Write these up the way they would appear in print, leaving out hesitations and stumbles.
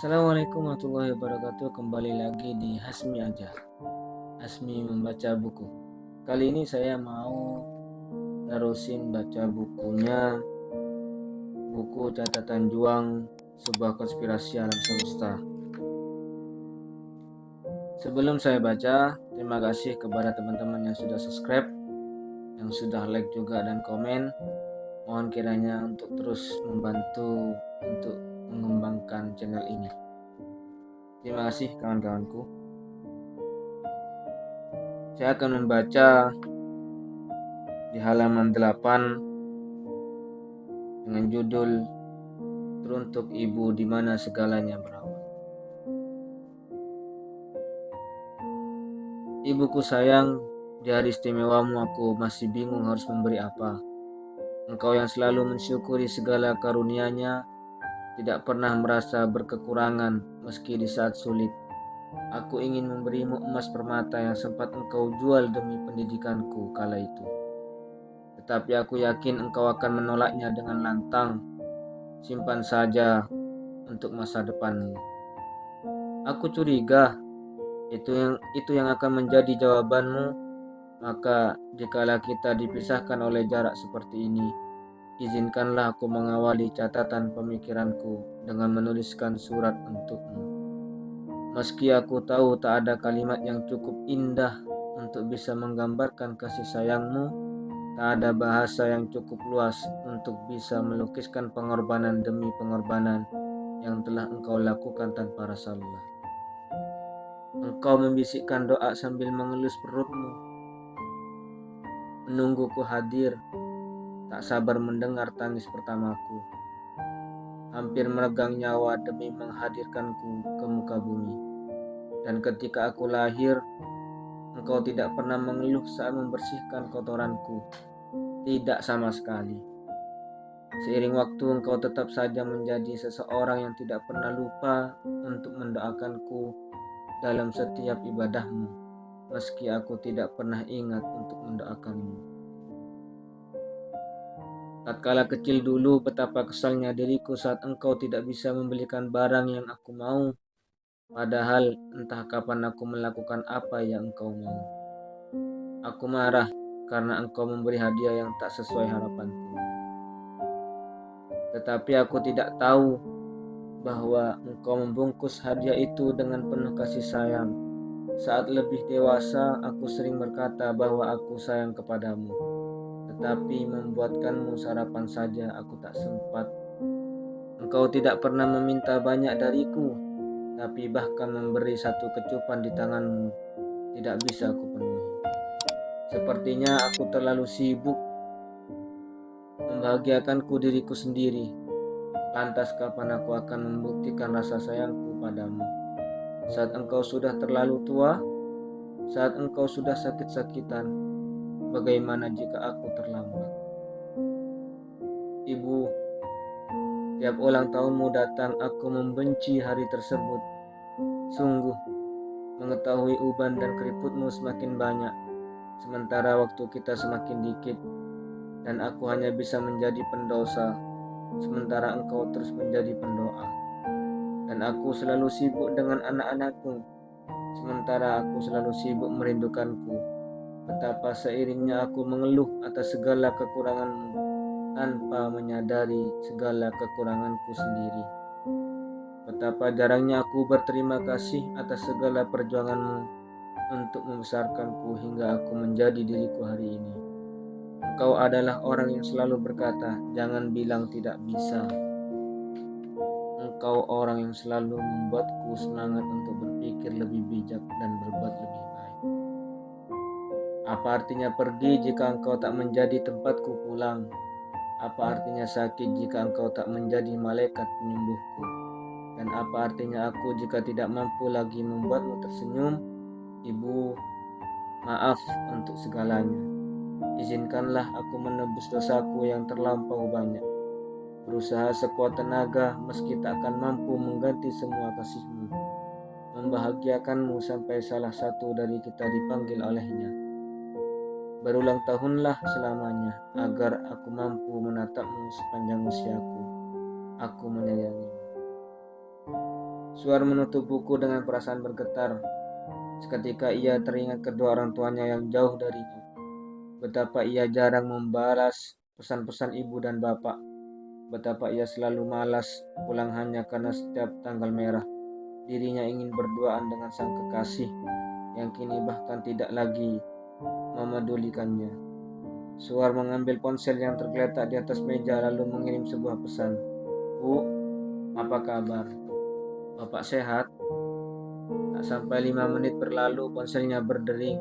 Assalamualaikum warahmatullahi wabarakatuh. Kembali lagi di Hasmi aja. Hasmi membaca buku. Kali ini saya mau terusin baca buku Catatan Juang, Sebuah Konspirasi Alam Semesta. Sebelum saya baca, terima kasih kepada teman-teman yang sudah subscribe, yang sudah like juga dan komen. Mohon kiranya untuk terus membantu untuk mengembangkan channel ini. Terima kasih kawan-kawanku. Saya akan membaca di halaman 8 dengan judul Teruntuk Ibu di Mana Segalanya Berawal. Ibuku sayang, di hari istimewamu aku masih bingung harus memberi apa. Engkau yang selalu mensyukuri segala karunia-Nya, tidak pernah merasa berkekurangan meski di saat sulit. Aku ingin memberimu emas permata yang sempat engkau jual demi pendidikanku kala itu. Tetapi aku yakin engkau akan menolaknya dengan lantang. Simpan saja untuk masa depanmu. Aku curiga itu yang akan menjadi jawabanmu. Maka jikalau kita dipisahkan oleh jarak seperti ini, izinkanlah aku mengawali catatan pemikiranku dengan menuliskan surat untukmu. Meski aku tahu tak ada kalimat yang cukup indah untuk bisa menggambarkan kasih sayangmu, tak ada bahasa yang cukup luas untuk bisa melukiskan pengorbanan demi pengorbanan yang telah engkau lakukan tanpa rasa lelah. Engkau membisikkan doa sambil mengelus perutmu, menungguku hadir, tak sabar mendengar tangis pertamaku. Hampir meregang nyawa demi menghadirkanku ke muka bumi. Dan ketika aku lahir, engkau tidak pernah mengeluh saat membersihkan kotoranku. Tidak sama sekali. Seiring waktu engkau tetap saja menjadi seseorang yang tidak pernah lupa untuk mendoakanku dalam setiap ibadahmu, meski aku tidak pernah ingat untuk mendoakanmu. Tatkala kecil dulu, betapa kesalnya diriku saat engkau tidak bisa membelikan barang yang aku mau, padahal entah kapan aku melakukan apa yang engkau mau. Aku marah karena engkau memberi hadiah yang tak sesuai harapanku. Tetapi aku tidak tahu bahwa engkau membungkus hadiah itu dengan penuh kasih sayang. Saat lebih dewasa, aku sering berkata bahwa aku sayang kepadamu, tetapi membuatkanmu sarapan saja aku tak sempat. Engkau tidak pernah meminta banyak dariku, tapi bahkan memberi satu kecupan di tanganmu tidak bisa aku penuhi. Sepertinya aku terlalu sibuk membahagiakanku diriku sendiri. Lantas kapan aku akan membuktikan rasa sayangku padamu? Saat engkau sudah terlalu tua? Saat engkau sudah sakit-sakitan? Bagaimana jika aku terlambat? Ibu, tiap ulang tahunmu datang aku membenci hari tersebut. Sungguh, mengetahui uban dan keriputmu semakin banyak, sementara waktu kita semakin dikit, dan aku hanya bisa menjadi pendosa, sementara engkau terus menjadi pendoa. Dan aku selalu sibuk dengan anak-anakku, sementara aku selalu sibuk merindukanku. Betapa seiringnya aku mengeluh atas segala kekuranganmu, tanpa menyadari segala kekuranganku sendiri. Betapa jarangnya aku berterima kasih atas segala perjuanganmu untuk membesarkanku hingga aku menjadi diriku hari ini. Engkau adalah orang yang selalu berkata, jangan bilang tidak bisa. Engkau orang yang selalu membuatku semangat untuk berpikir lebih bijak dan berbuat lebih baik. Apa artinya pergi jika engkau tak menjadi tempatku pulang? Apa artinya sakit jika engkau tak menjadi malaikat penyembuhku? Dan apa artinya aku jika tidak mampu lagi membuatmu tersenyum? Ibu, maaf untuk segalanya. Izinkanlah aku menebus dosaku yang terlampau banyak. Berusaha sekuat tenaga meski tak akan mampu mengganti semua kasihmu. Membahagiakanmu sampai salah satu dari kita dipanggil olehnya. Berulang tahunlah selamanya agar aku mampu menatapmu sepanjang usiaku. Aku menyayangimu. Suar menutup buku dengan perasaan bergetar. Seketika ia teringat kedua orang tuanya yang jauh darinya. Betapa ia jarang membalas pesan-pesan ibu dan bapak. Betapa ia selalu malas pulang hanya karena setiap tanggal merah dirinya ingin berduaan dengan sang kekasih yang kini bahkan tidak lagi memedulikannya. Suar mengambil ponsel yang tergeletak di atas meja lalu mengirim sebuah pesan. Bu, apa kabar? Bapak sehat? Tak sampai 5 menit berlalu ponselnya berdering.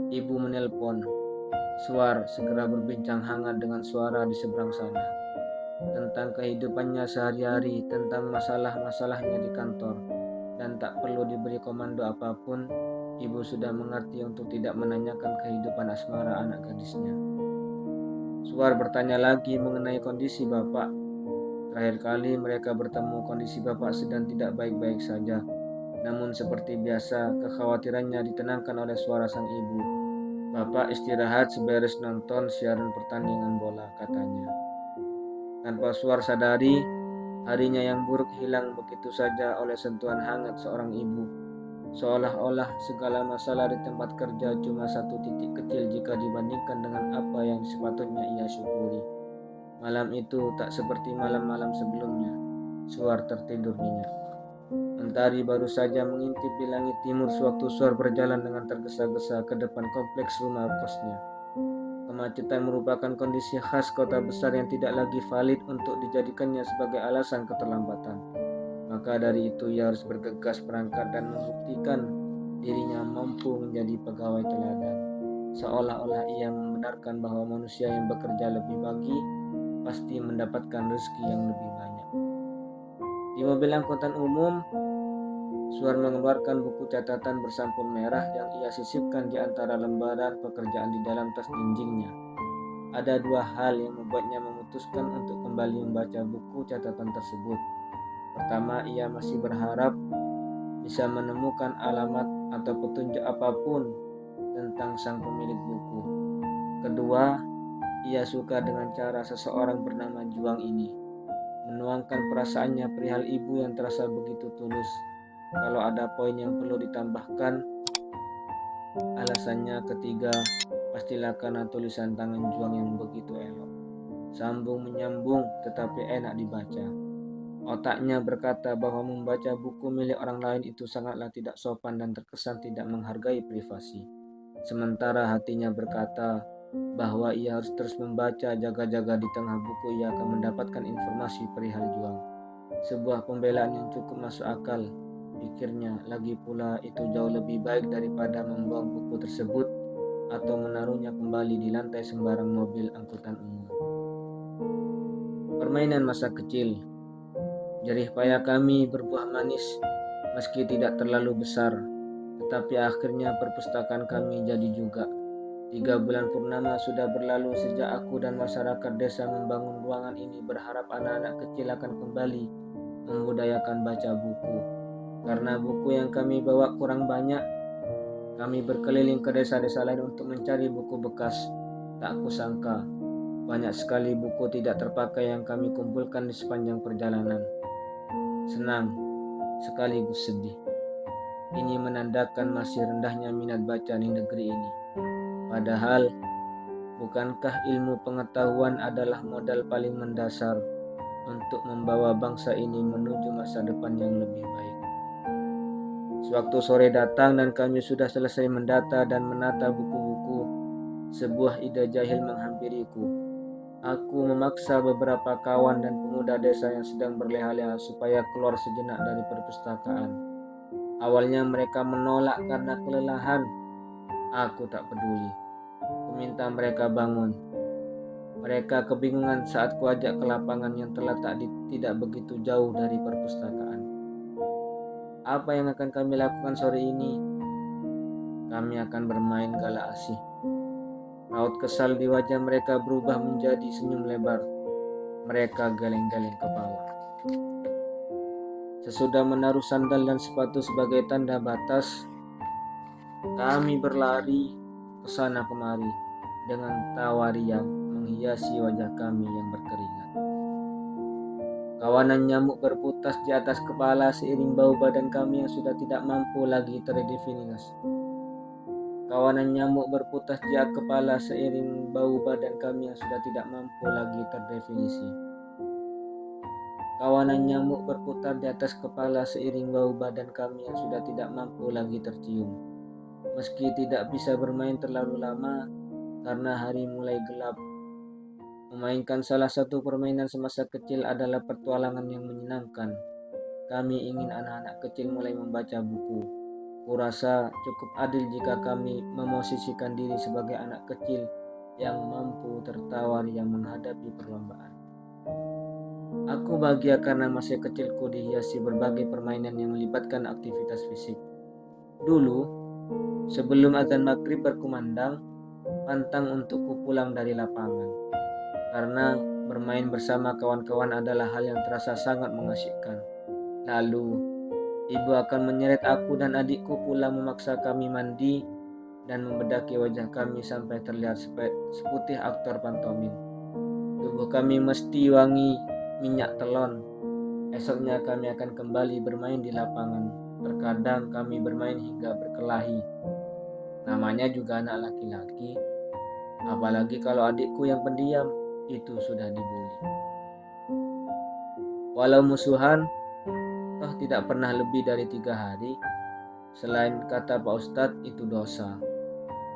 Ibu menelpon. Suar segera berbincang hangat dengan suara di seberang sana. Tentang kehidupannya sehari-hari, tentang masalah-masalahnya di kantor. Dan tak perlu diberi komando apapun, ibu sudah mengerti untuk tidak menanyakan kehidupan asmara anak gadisnya. Suar bertanya lagi mengenai kondisi bapak. Terakhir kali mereka bertemu, kondisi bapak sedang tidak baik-baik saja. Namun seperti biasa, kekhawatirannya ditenangkan oleh suara sang ibu. Bapak istirahat seberes nonton siaran pertandingan bola, katanya. Tanpa Suar sadari, harinya yang buruk hilang begitu saja oleh sentuhan hangat seorang ibu. Seolah-olah segala masalah di tempat kerja cuma satu titik kecil jika dibandingkan dengan apa yang sepatutnya ia syukuri. Malam itu tak seperti malam-malam sebelumnya. Suar tertidur nyenyak. Mentari baru saja mengintip di langit timur sewaktu Suar berjalan dengan tergesa-gesa ke depan kompleks rumah kosnya. Kemacetan merupakan kondisi khas kota besar yang tidak lagi valid untuk dijadikannya sebagai alasan keterlambatan. Maka dari itu ia harus bergegas berangkat dan membuktikan dirinya mampu menjadi pegawai teladan. Seolah-olah ia membenarkan bahwa manusia yang bekerja lebih pagi pasti mendapatkan rezeki yang lebih banyak. Di mobil angkutan umum, Suar mengeluarkan buku catatan bersampul merah yang ia sisipkan di antara lembaran pekerjaan di dalam tas jinjingnya. Ada dua hal yang membuatnya memutuskan untuk kembali membaca buku catatan tersebut. Pertama, ia masih berharap bisa menemukan alamat atau petunjuk apapun tentang sang pemilik buku. Kedua, ia suka dengan cara seseorang bernama Juang ini menuangkan perasaannya perihal ibu yang terasa begitu tulus. Kalau ada poin yang perlu ditambahkan, alasannya ketiga, pastilah karena tulisan tangan Juang yang begitu elok. Sambung menyambung tetapi enak dibaca. Otaknya berkata bahwa membaca buku milik orang lain itu sangatlah tidak sopan dan terkesan tidak menghargai privasi. Sementara hatinya berkata bahwa ia harus terus membaca, jaga-jaga di tengah buku ia akan mendapatkan informasi perihal Juang. Sebuah pembelaan yang cukup masuk akal, pikirnya. Lagi pula itu jauh lebih baik daripada membuang buku tersebut atau menaruhnya kembali di lantai sembarang mobil angkutan umum. Permainan masa kecil. Jerih payah kami berbuah manis, meski tidak terlalu besar, tetapi akhirnya perpustakaan kami jadi juga. 3 bulan purnama sudah berlalu sejak aku dan masyarakat desa membangun ruangan ini berharap anak-anak kecil akan kembali membudayakan baca buku. Karena buku yang kami bawa kurang banyak, kami berkeliling ke desa-desa lain untuk mencari buku bekas. Tak kusangka, banyak sekali buku tidak terpakai yang kami kumpulkan di sepanjang perjalanan. Senang, sekaligus sedih. Ini menandakan masih rendahnya minat baca di negeri ini. Padahal, bukankah ilmu pengetahuan adalah modal paling mendasar untuk membawa bangsa ini menuju masa depan yang lebih baik? Sewaktu sore datang dan kami sudah selesai mendata dan menata buku-buku, sebuah ide jahil menghampiriku. Aku memaksa beberapa kawan dan pemuda desa yang sedang berleha-leha supaya keluar sejenak dari perpustakaan. Awalnya mereka menolak karena kelelahan. Aku tak peduli. Kuminta mereka bangun. Mereka kebingungan saat kuajak ke lapangan yang terletak tidak begitu jauh dari perpustakaan. Apa yang akan kami lakukan sore ini? Kami akan bermain gala asih. Raut kesal di wajah mereka berubah menjadi senyum lebar. Mereka geleng-geleng kepala. Sesudah menaruh sandal dan sepatu sebagai tanda batas, kami berlari ke sana kemari dengan tawa riang menghiasi wajah kami yang berkeringat. Kawanan nyamuk berputas di atas kepala seiring bau badan kami yang sudah tidak mampu lagi terdefinisi. Kawanan nyamuk berputas di atas kepala seiring bau badan kami yang sudah tidak mampu lagi terdefinisi. Kawanan nyamuk berputar di atas kepala seiring bau badan kami yang sudah tidak mampu lagi tercium. Meski tidak bisa bermain terlalu lama karena hari mulai gelap, memainkan salah satu permainan semasa kecil adalah petualangan yang menyenangkan. Kami ingin anak-anak kecil mulai membaca buku. Kurasa cukup adil jika kami memosisikan diri sebagai anak kecil yang mampu tertawa yang menghadapi perlombaan. Aku bahagia karena masa kecilku dihiasi berbagai permainan yang melibatkan aktivitas fisik. Dulu, sebelum azan maghrib berkumandang, pantang untukku pulang dari lapangan. Karena bermain bersama kawan-kawan adalah hal yang terasa sangat mengasyikkan. Lalu, ibu akan menyeret aku dan adikku pulang memaksa kami mandi dan membedaki wajah kami sampai terlihat seputih aktor pantomim. Tubuh kami mesti wangi minyak telon. Esoknya kami akan kembali bermain di lapangan. Terkadang kami bermain hingga berkelahi. Namanya juga anak laki-laki. Apalagi kalau adikku yang pendiam, itu sudah dibully. Walau musuhan, toh tidak pernah lebih dari 3 hari. Selain kata Pak Ustadz, itu dosa.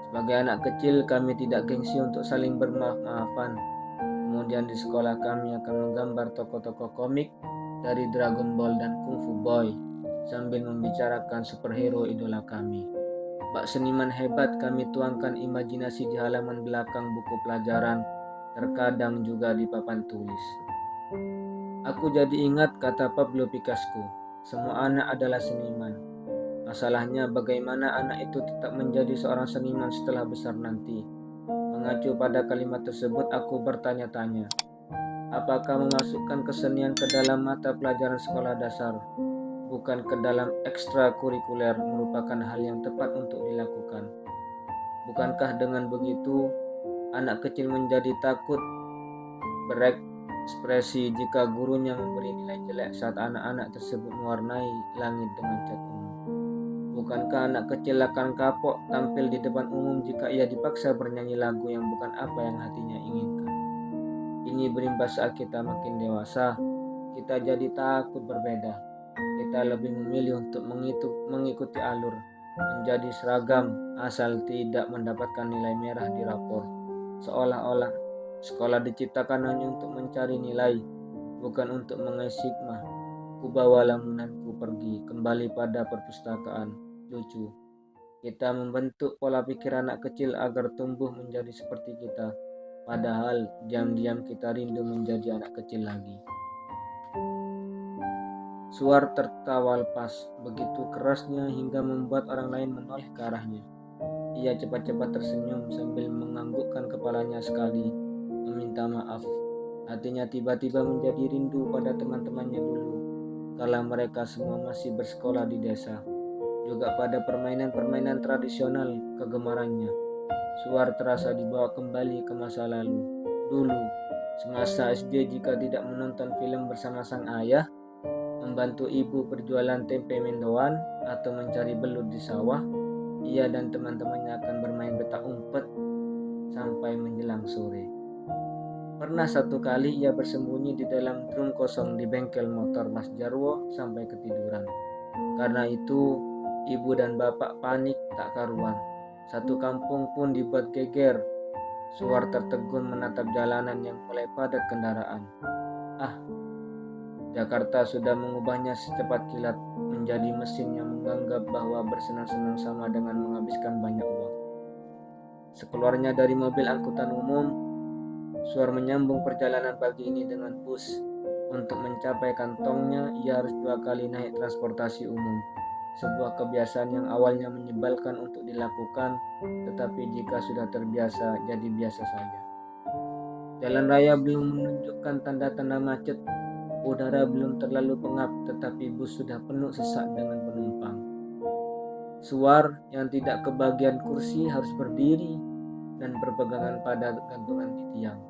Sebagai anak kecil, kami tidak gengsi untuk saling bermaaf-maafan. Kemudian di sekolah kami akan menggambar tokoh-tokoh komik dari Dragon Ball dan Kung Fu Boy sambil membicarakan superhero idola kami. Bak seniman hebat kami tuangkan imajinasi di halaman belakang buku pelajaran, terkadang juga di papan tulis. Aku jadi ingat kata Pablo Picasso, semua anak adalah seniman. Masalahnya bagaimana anak itu tetap menjadi seorang seniman setelah besar nanti. Mengacu pada kalimat tersebut aku bertanya-tanya, apakah memasukkan kesenian ke dalam mata pelajaran sekolah dasar, bukan ke dalam ekstrakurikuler merupakan hal yang tepat untuk dilakukan? Bukankah dengan begitu anak kecil menjadi takut berekspresi jika gurunya memberi nilai jelek saat anak-anak tersebut mewarnai langit dengan cat ungu? Bukankah anak kecil akan kapok tampil di depan umum jika ia dipaksa bernyanyi lagu yang bukan apa yang hatinya inginkan? Ini berimbas saat kita makin dewasa, kita jadi takut berbeda. Kita lebih memilih untuk mengikuti alur, menjadi seragam asal tidak mendapatkan nilai merah di rapor. Seolah-olah sekolah diciptakan hanya untuk mencari nilai, bukan untuk mengais hikmah. Ku bawa lamunanku pergi, kembali pada perpustakaan. Lucu, kita membentuk pola pikir anak kecil agar tumbuh menjadi seperti kita. Padahal diam-diam kita rindu menjadi anak kecil lagi. Suar tertawa lepas, begitu kerasnya hingga membuat orang lain menoleh ke arahnya. Ia cepat-cepat tersenyum sambil menganggukkan kepalanya sekali, meminta maaf. Hatinya tiba-tiba menjadi rindu pada teman-temannya dulu, kala mereka semua masih bersekolah di desa. Juga pada permainan-permainan tradisional kegemarannya. Suar terasa dibawa kembali ke masa lalu. Dulu, semasa SD jika tidak menonton film bersama sang ayah, membantu ibu berjualan tempe mendoan atau mencari belut di sawah, ia dan teman-temannya akan bermain petak umpet sampai menjelang sore. Pernah satu kali ia bersembunyi di dalam drum kosong di bengkel motor Mas Jarwo sampai ketiduran. Karena itu, ibu dan bapak panik tak karuan. Satu kampung pun dibuat geger. Suar tertegun menatap jalanan yang mulai padat kendaraan. Jakarta sudah mengubahnya secepat kilat menjadi mesin yang menganggap bahwa bersenang-senang sama dengan menghabiskan banyak uang. Sekeluarnya dari mobil angkutan umum, Suar menyambung perjalanan pagi ini dengan bus. Untuk mencapai kantongnya, ia harus 2 kali naik transportasi umum. Sebuah kebiasaan yang awalnya menyebalkan untuk dilakukan, tetapi jika sudah terbiasa, jadi biasa saja. Jalan raya belum menunjukkan tanda-tanda macet. Udara belum terlalu pengap, tetapi bus sudah penuh sesak dengan penumpang. Suar yang tidak kebagian kursi harus berdiri dan berpegangan pada gantungan di tiang.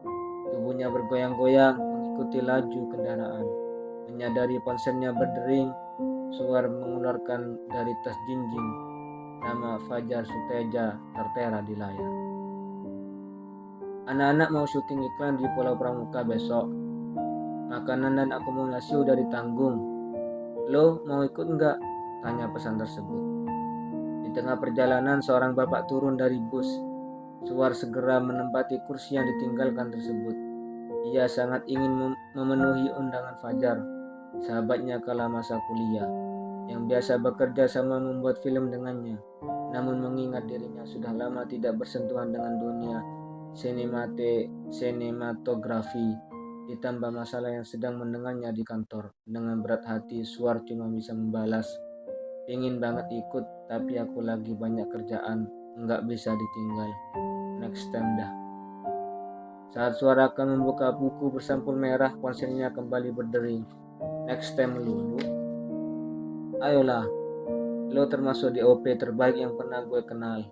Tubuhnya bergoyang-goyang mengikuti laju kendaraan. Menyadari ponselnya berdering, Suar mengeluarkan dari tas jinjing. Nama Fajar Suteja tertera di layar. Anak-anak mau syuting iklan di Pulau Pramuka besok. Makanan dan akomodasi udah ditanggung. Lo mau ikut nggak? Tanya pesan tersebut. Di tengah perjalanan seorang bapak turun dari bus. Suar segera menempati kursi yang ditinggalkan tersebut. Ia sangat ingin memenuhi undangan Fajar, sahabatnya kala masa kuliah, yang biasa bekerja sama membuat film dengannya. Namun mengingat dirinya sudah lama tidak bersentuhan dengan dunia sinematografi, ditambah masalah yang sedang mendengarnya di kantor, dengan berat hati Suar cuma bisa membalas, "Ingin banget ikut, tapi aku lagi banyak kerjaan, nggak bisa ditinggal. Next time dah." Saat Suar akan membuka buku bersampul merah, ponselnya kembali berdering. "Next time lulu. Ayolah, lo termasuk DOP terbaik yang pernah gue kenal.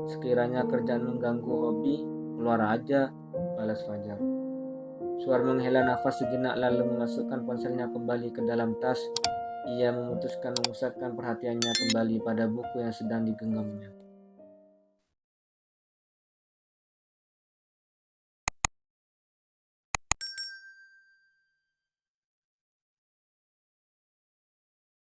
Sekiranya kerjaan mengganggu hobi, keluar aja," balas Fajar. Suar menghela nafas sejenak lalu memasukkan ponselnya kembali ke dalam tas. Ia memutuskan memusatkan perhatiannya kembali pada buku yang sedang digenggamnya.